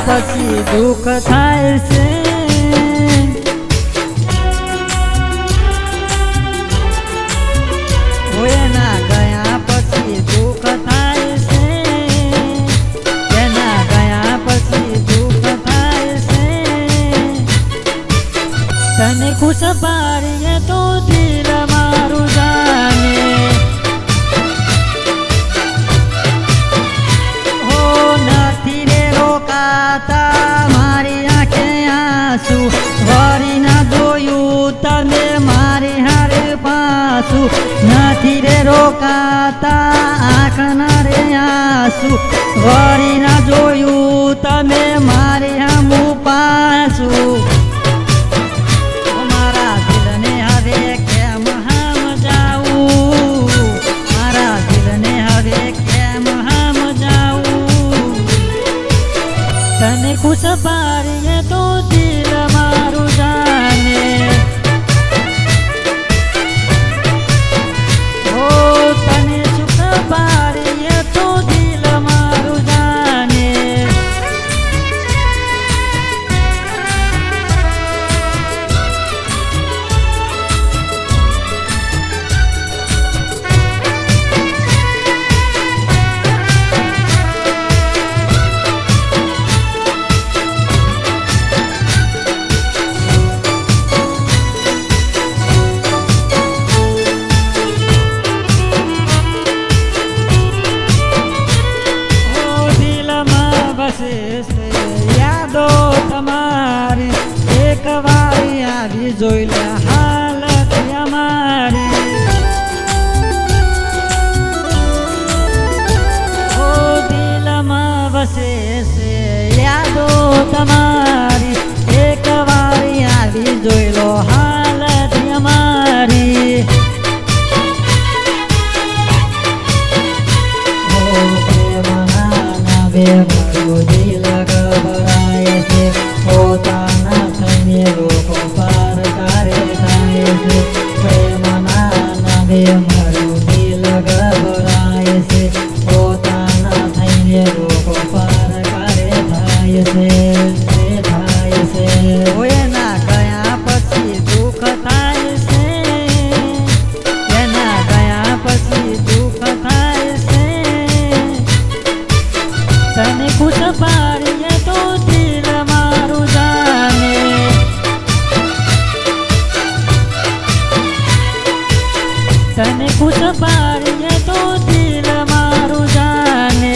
પછી દુઃખ થાય છે. એના ગયા પછી દુઃખ થાય છે. એના ગયા પછી દુઃખ થાય છે. તને ખુશ પાડીએ તો દિલ મારું જાને. હો નથી રે રોકાતા મારી આંખે આંસુ. વળી ના જોયું તમે મારી હારે પાછું. નથી રે રોકાતા આંખના રે આંસુ. વળી ના જોયું તમે મારી હામું પાછું. મારા દિલને હવે કેમ સમજાવું. મારા દિલને હવે કેમ સમજાવું. તને ખુશ પાડીએ તો દિલ મારું જાને. તને સુખ પાડીએ તો દિલ મારું જાને. યાદો તમારી એક વારી આવી જોઈ લે હાલત અમારી. ઓ દિલમાં વસે છે યાદો તમારી એક વારી આવી જોઈ લો હાલત અમારી. ઓ પ્રેમના નામે મારું દિલ ગભરાય છે. પોતાના થઈને લોકો પાર તારે થાય છે. પ્રેમના નામે મારું દિલ ગભરાય છે. પોતાના થઈને લોકો પાર તારે થાય છે. થાય છે. એના ગયા પછી દુઃખ થાય છે. એના ગયા પછી દુઃખ થાય છે. તને ખુશ પાડીએ તો દિલ મારું જાને. તને ખુશ પાડીએ તો દિલ મારું જાને.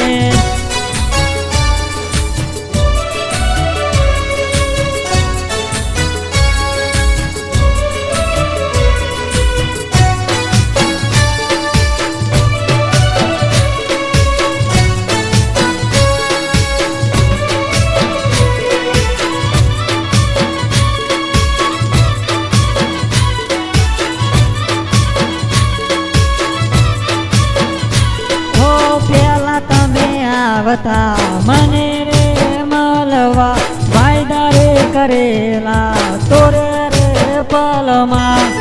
આવતા મને રે મળવા વાયદા રે કરેલા તોરે રે પલમાં.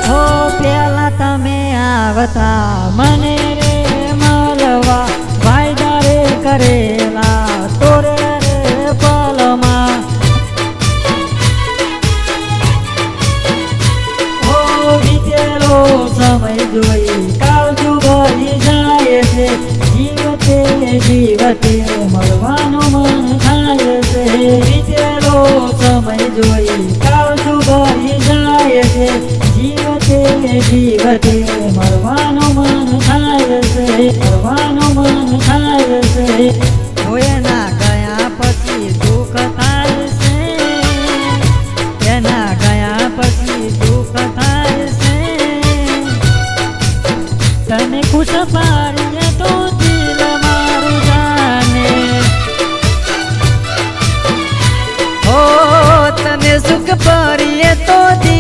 હો પેલા તમે આવતા મને રે મળવા વાયદા રે કરેલા તોરે રે પલમાં. હો વીતેલો સમય જોઈ કાળજું ભરી જાય છે. જીવતે જીવતે મળવાનું મન થાય છે. વીતેલો સમય જોઈ કાળજું ભરી જાય છે. જીવતે જીવતે મળવાનું મન થાય છે. મળવાનું મન થાય છે. એના ગયા પછી દુઃખ થાય છે. એના ગયા પછી દુઃખ થાય છે. તને ખુશ પાડીએ તો દિલ મારું જાને. હો તને સુખ પાડીએ તો દિલ